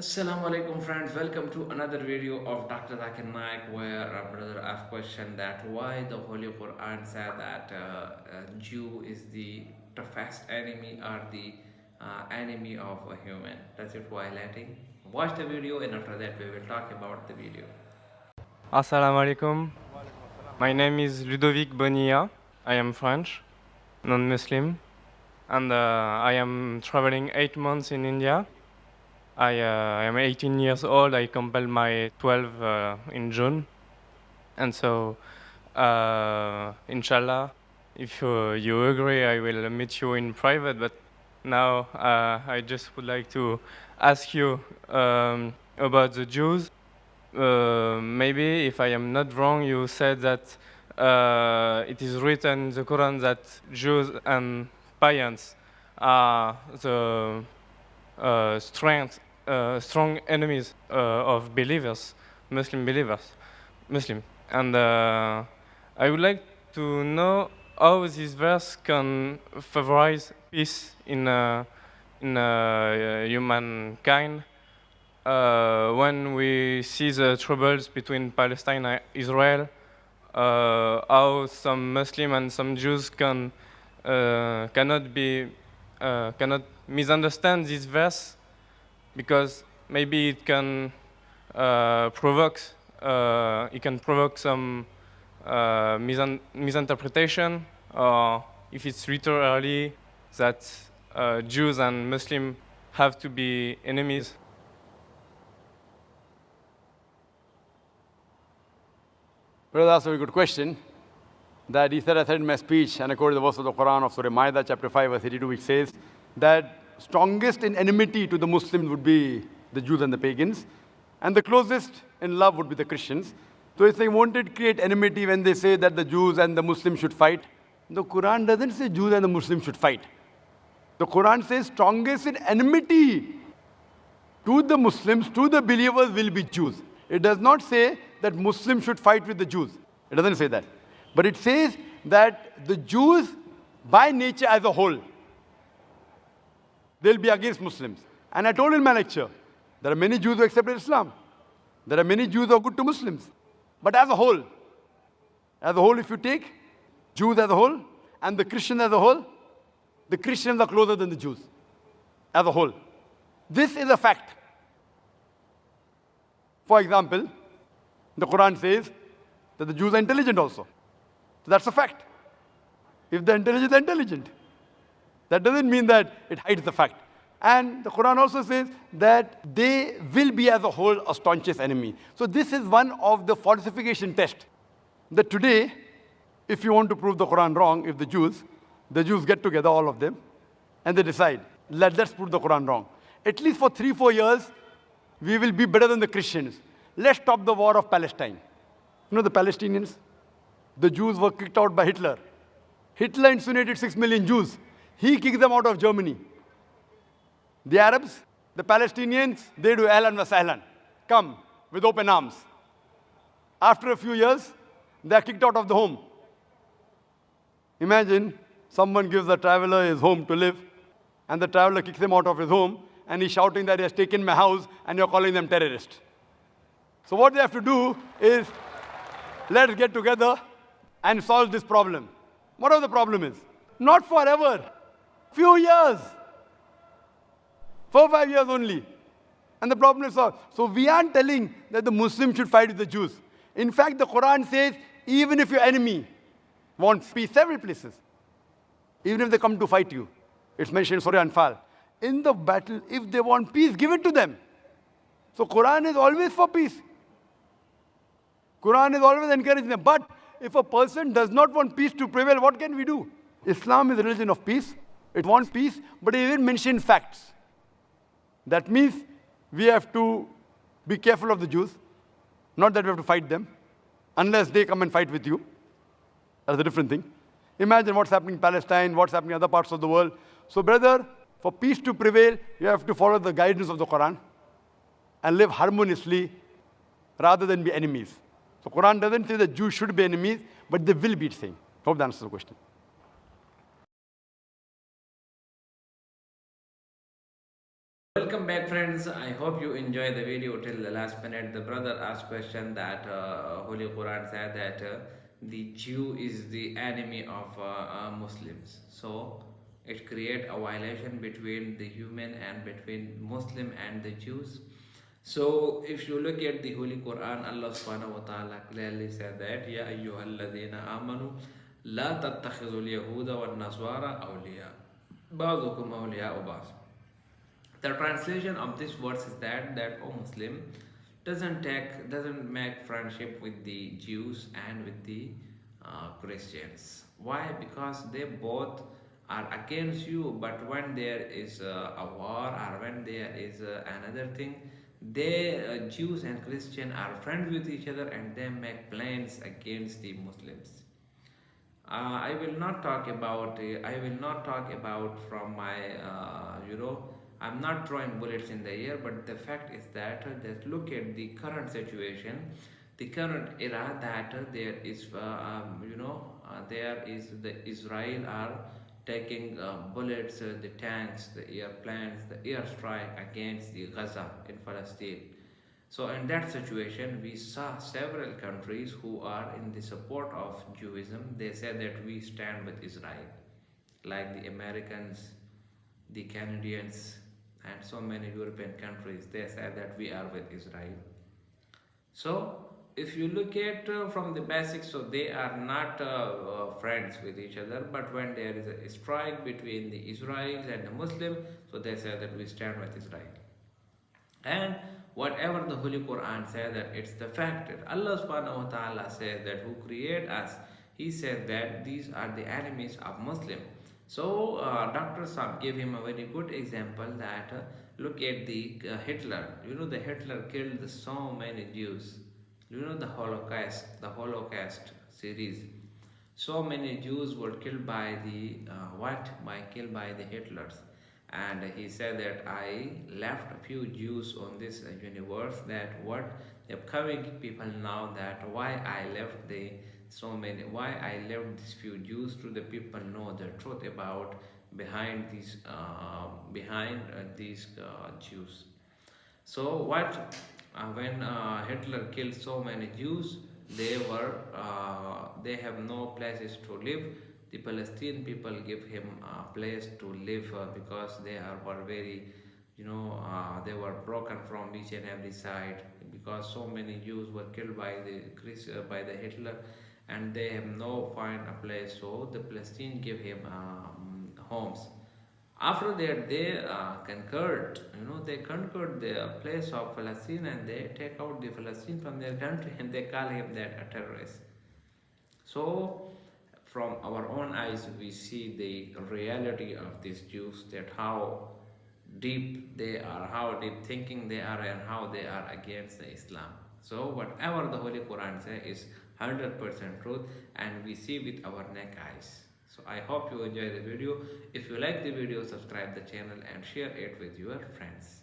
Assalamu alaikum friends, welcome to another video of Dr. Zakir Naik, where brother I've questioned that why the Holy Quran said that Jew is the toughest enemy or the enemy of a human. That's it highlighting. Watch the video and after that we will talk about the video. Assalamu alaikum. My name is Ludovic Bonilla. I am French, non-Muslim, and I am traveling 8 months in India. I am 18 years old. I completed my 12 in June, and so inshallah, if you agree, I will meet you in private. But now I just would like to ask you about the Jews. Maybe if I am not wrong, you said that it is written in the Quran that Jews and pagans are the strong enemies of believers, Muslim believers, Muslim. And I would like to know how this verse can favorize peace in humankind when we see the troubles between Palestine and Israel, how some Muslim and some Jews cannot misunderstand this verse because maybe it can provoke some misinterpretation, or if it's literally that Jews and Muslims have to be enemies. Brother, that's a very good question. That he said, I said in my speech, and I quoted the verse of the Quran of Surah Ma'idah, chapter 5, verse 82, which says that strongest in enmity to the Muslims would be the Jews and the pagans, and the closest in love would be the Christians. So if they wanted to create enmity when they say that the Jews and the Muslims should fight, the Quran doesn't say Jews and the Muslims should fight. The Quran says strongest in enmity to the Muslims, to the believers will be Jews. It does not say that Muslims should fight with the Jews. It doesn't say that. But it says that the Jews, by nature as a whole, they'll be against Muslims. And I told in my lecture, there are many Jews who accepted Islam. There are many Jews who are good to Muslims. But as a whole, if you take Jews as a whole and the Christians as a whole, the Christians are closer than the Jews as a whole. This is a fact. For example, the Quran says that the Jews are intelligent also. So that's a fact. If they're intelligent, they're intelligent. That doesn't mean that it hides the fact. And the Quran also says that they will be as a whole a staunchest enemy. So this is one of the falsification tests. That today, if you want to prove the Quran wrong, if the Jews get together, all of them, and they decide, let's prove the Quran wrong. At least for 3-4 years, we will be better than the Christians. Let's stop the war of Palestine. You know the Palestinians? The Jews were kicked out by Hitler. Hitler incinerated 6 million Jews. He kicked them out of Germany. The Arabs, the Palestinians, they do ahlan wa sahlan. Come with open arms. After a few years, they are kicked out of the home. Imagine someone gives a traveler his home to live, and the traveler kicks him out of his home, and he's shouting that he has taken my house, and you're calling them terrorists. So what they have to do is, let's get together and solve this problem. Whatever the problem is. Not forever. Few years. 4-5 years only. And the problem is solved. So we aren't telling that the Muslims should fight with the Jews. In fact, the Quran says, even if your enemy wants peace, several places, even if they come to fight you, it's mentioned in Surah Anfal, in the battle, if they want peace, give it to them. So Quran is always for peace. Quran is always encouraging them. But if a person does not want peace to prevail, what can we do? Islam is a religion of peace. It wants peace, but it even mentions facts. That means we have to be careful of the Jews. Not that we have to fight them, unless they come and fight with you. That's a different thing. Imagine what's happening in Palestine, what's happening in other parts of the world. So brother, for peace to prevail, you have to follow the guidance of the Quran and live harmoniously rather than be enemies. So Quran doesn't say that Jews should be enemies, but they will be saying. Hope that answers the question. Welcome back, friends. I hope you enjoy the video till the last minute. The brother asked question that Holy Quran said that the Jew is the enemy of Muslims. So it create a violation between the human and between Muslim and the Jews. So if you look at the Holy Quran, Allah subhanahu wa ta'ala clearly said that Ya ayyuhalladhina amanu la tattakhidul yahuda wal naswara awliya. Ba'dukum awliya ba'd. The translation of this verse is that O Muslim doesn't make friendship with the Jews and with the Christians. Why? Because they both are against you. But when there is a war or when there is another thing, they Jews and Christian are friends with each other and they make plans against the Muslims. I will not talk about. I will not talk about from my. I'm not throwing bullets in the air, but the fact is that look at the current situation, the current era that there is. There is the Israel are taking bullets, the tanks, the airplanes, the airstrike against the Gaza in Palestine. So in that situation, we saw several countries who are in the support of Judaism. They said that we stand with Israel, like the Americans, the Canadians, and so many European countries. They said that we are with Israel. So if you look at from the basics, so they are not friends with each other. But when there is a strike between the Israelis and the Muslim, so they say that we stand with Israel. And whatever the Holy Quran says that it's the fact that Allah subhanahu wa ta'ala says that who create us, he said that these are the enemies of Muslim. So Dr. Saab gave him a very good example that look at the Hitler. You know the Hitler killed so many Jews. You know the Holocaust series. So many Jews were killed by the killed by the Hitlers. And he said that I left a few Jews on this universe, that what the upcoming people now, that why I left why I left these few Jews to the people know the truth about behind these Jews. So what when Hitler killed so many Jews, they have no places to live. The Palestinian people give him a place to live because were very, they were broken from each and every side because so many Jews were killed by the Hitler, and they have no find a place. So the Palestinians give him homes. After that, they conquered the place of Palestine and they take out the Palestine from their country and they call him that a terrorist. So, from our own eyes, we see the reality of these Jews, that how deep they are, how deep thinking they are, and how they are against the Islam. So, whatever the Holy Quran says is 100% truth, and we see with our naked eyes. So I hope you enjoy the video. If you like the video, subscribe the channel and share it with your friends.